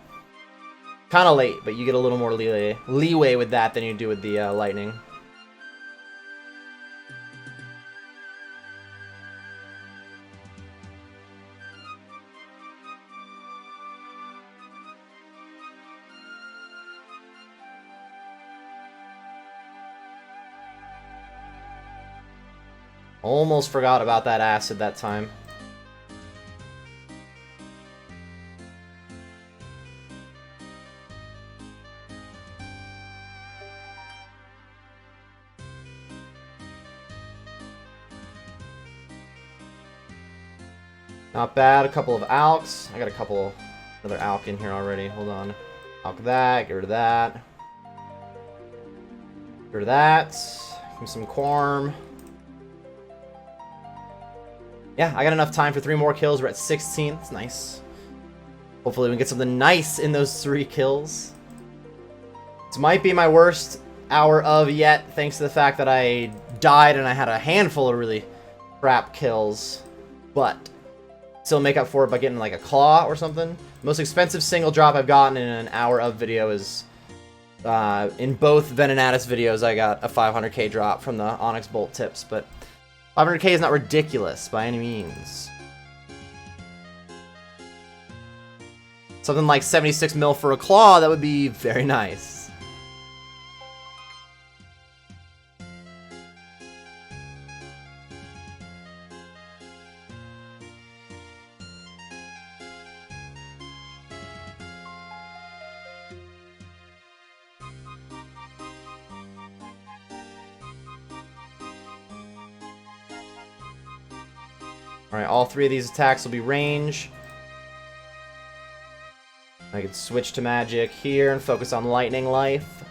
Kind of late, but you get a little more leeway with that than you do with the lightning. Almost forgot about that acid that time. Not bad. A couple of alks. I got another alk in here already. Hold on. Alk that. Get rid of that. Get rid of that. Give me some Quarm. Yeah, I got enough time for 3 more kills. We're at 16. It's nice. Hopefully we can get something nice in those 3 kills. This might be my worst hour of yet, thanks to the fact that I died and I had a handful of really crap kills. But still make up for it by getting like a claw or something. Most expensive single drop I've gotten in an hour of video is in both Venenatus videos. I got a 500k drop from the Onyx Bolt tips, but 500k is not ridiculous by any means. Something like 76 mil for a claw, that would be very nice. Alright, all 3 of these attacks will be range. I could switch to magic here and focus on lightning life.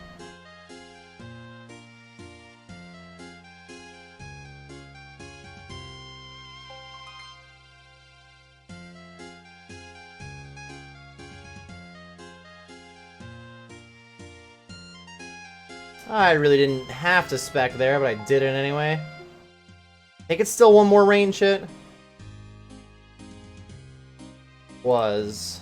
I really didn't have to spec there, but I did it anyway. I think it's still 1 more range hit. Was...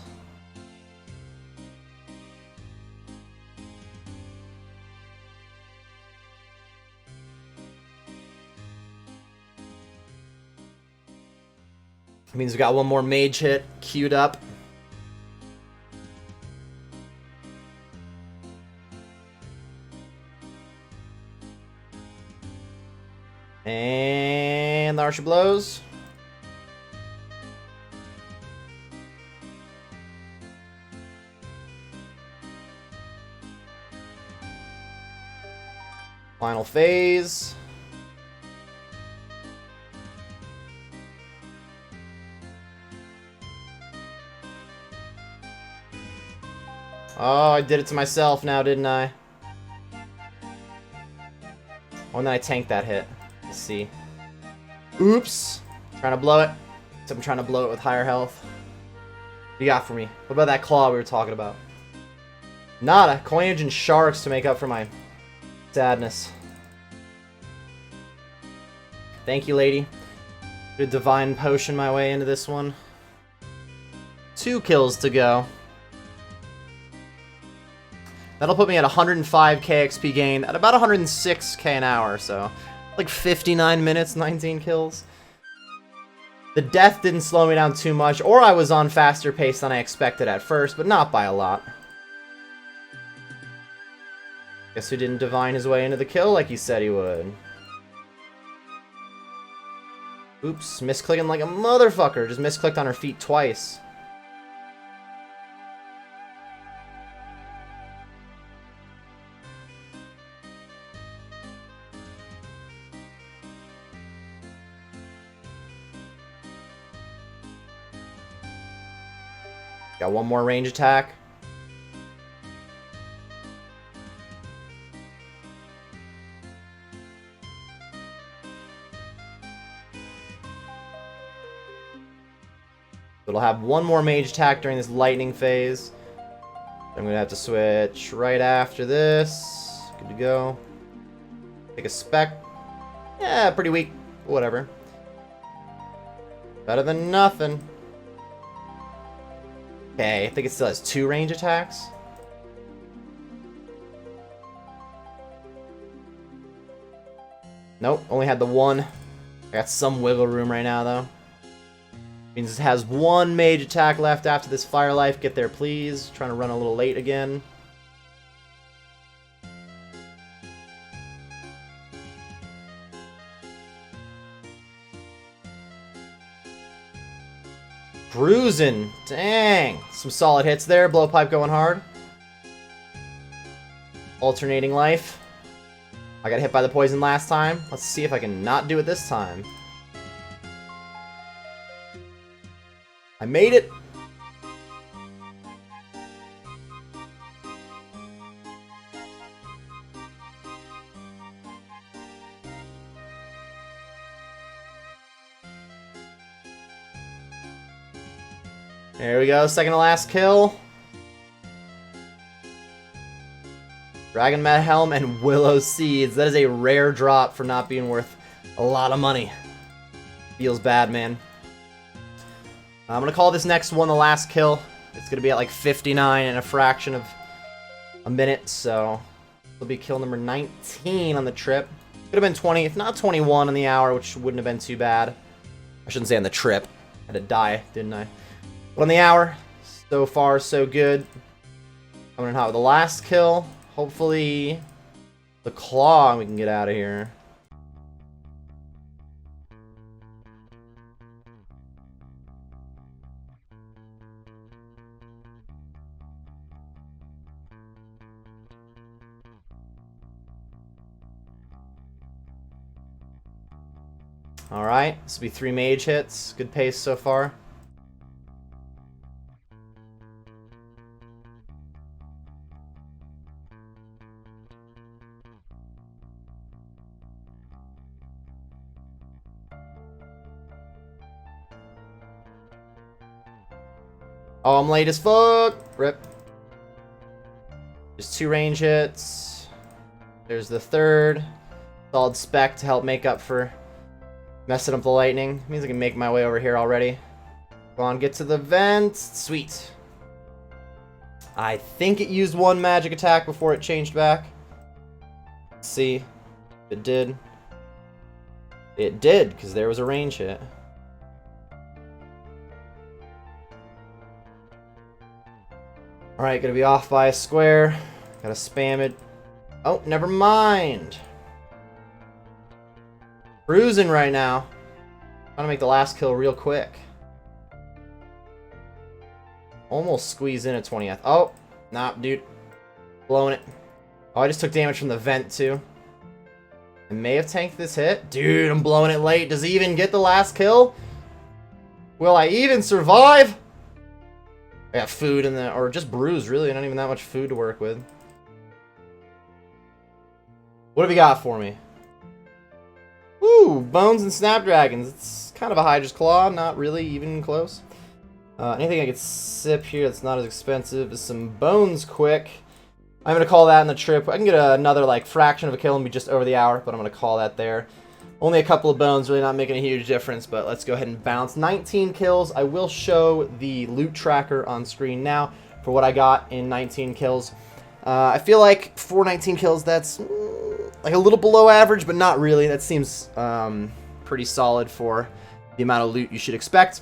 means we got 1 more mage hit queued up. And the Archer blows. Final phase. Oh, I did it to myself now, didn't I? Oh, and then I tanked that hit. Let's see. Oops. Trying to blow it. Except I'm trying to blow it with higher health. What do you got for me? What about that claw we were talking about? Nada. Coinage and sharks to make up for my sadness. Thank you, lady. Good divine potion my way into this one. 2 kills to go. That'll put me at 105k XP gain at about 106k an hour, so like 59 minutes, 19 kills. The death didn't slow me down too much, or I was on faster pace than I expected at first, but not by a lot. Guess who didn't divine his way into the kill like he said he would. Oops, misclicking like a motherfucker. Just misclicked on her feet twice. Got one more range attack. It'll have one more mage attack during this lightning phase. I'm gonna have to switch right after this. Good to go. Take a spec. Yeah, pretty weak. Whatever. Better than nothing. Okay, I think it still has 2 range attacks. Nope, only had the 1. I got some wiggle room right now, though. Means it has 1 mage attack left after this fire life. Get there, please. Trying to run a little late again. Bruising. Dang. Some solid hits there. Blowpipe going hard. Alternating life. I got hit by the poison last time. Let's see if I can not do it this time. I made it. There we go, second to last kill. Dragon Med Helm and Willow Seeds. That is a rare drop for not being worth a lot of money. Feels bad, man. I'm gonna call this next one the last kill. It's gonna be at like 59 and a fraction of a minute, so it'll be kill number 19 on the trip. Could have been 20, if not 21 on the hour, which wouldn't have been too bad. I shouldn't say on the trip. I had to die, didn't I? But on the hour, so far so good. Coming in hot with the last kill. Hopefully the claw and we can get out of here. Alright, this will be 3 mage hits. Good pace so far. Oh, I'm late as fuck. Rip. Just 2 range hits. There's the third. Solid spec to help make up for messing up the lightning. Means I can make my way over here already. Go on, get to the vent. Sweet. I think it used 1 magic attack before it changed back. Let's see if it did. It did, because there was a range hit. Alright, gonna be off by a square. Gotta spam it. Oh, never mind. Cruising right now. Trying to make the last kill real quick. Almost squeeze in a 20th. Oh, nah, dude. Blowing it. Oh, I just took damage from the vent, too. I may have tanked this hit. Dude, I'm blowing it late. Does he even get the last kill? Will I even survive? I got food in the, or just brews, really. Not even that much food to work with. What have you got for me? Ooh, bones and snapdragons. It's kind of a Hydra's claw, not really even close. Anything I could sip here that's not as expensive is some bones quick. I'm going to call that in the trip. I can get another like fraction of a kill and be just over the hour, but I'm going to call that there. Only a couple of bones, really not making a huge difference, but let's go ahead and bounce. 19 kills. I will show the loot tracker on screen now for what I got in 19 kills. I feel like for 19 kills, that's like a little below average, but not really. That seems pretty solid for the amount of loot you should expect,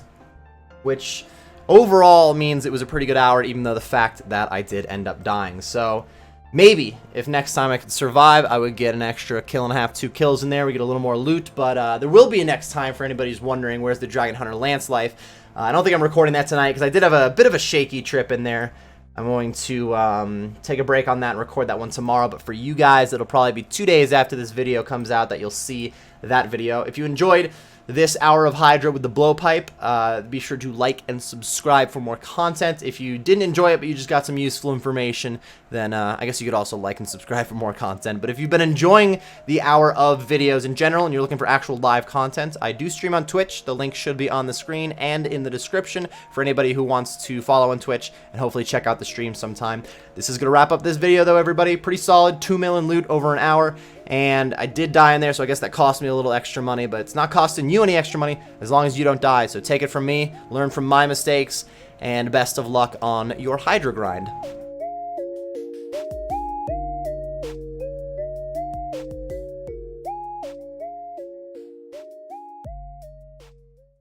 which overall means it was a pretty good hour, even though the fact that I did end up dying. So maybe if next time I could survive, I would get an extra kill and a half, 2 kills in there. We get a little more loot, but there will be a next time for anybody who's wondering where's the Dragon Hunter Lance life. I don't think I'm recording that tonight because I did have a bit of a shaky trip in there. I'm going to take a break on that and record that one tomorrow, but for you guys, it'll probably be 2 days after this video comes out that you'll see that video. If you enjoyed this Hour of Hydra with the Blowpipe, be sure to like and subscribe for more content. If you didn't enjoy it, but you just got some useful information, then I guess you could also like and subscribe for more content. But if you've been enjoying the Hour of videos in general and you're looking for actual live content, I do stream on Twitch. The link should be on the screen and in the description for anybody who wants to follow on Twitch and hopefully check out the stream sometime. This is going to wrap up this video, though, everybody. Pretty solid, 2 million loot over an hour. And I did die in there, so I guess that cost me a little extra money, but it's not costing you any extra money as long as you don't die. So take it from me, learn from my mistakes, and best of luck on your Hydra grind.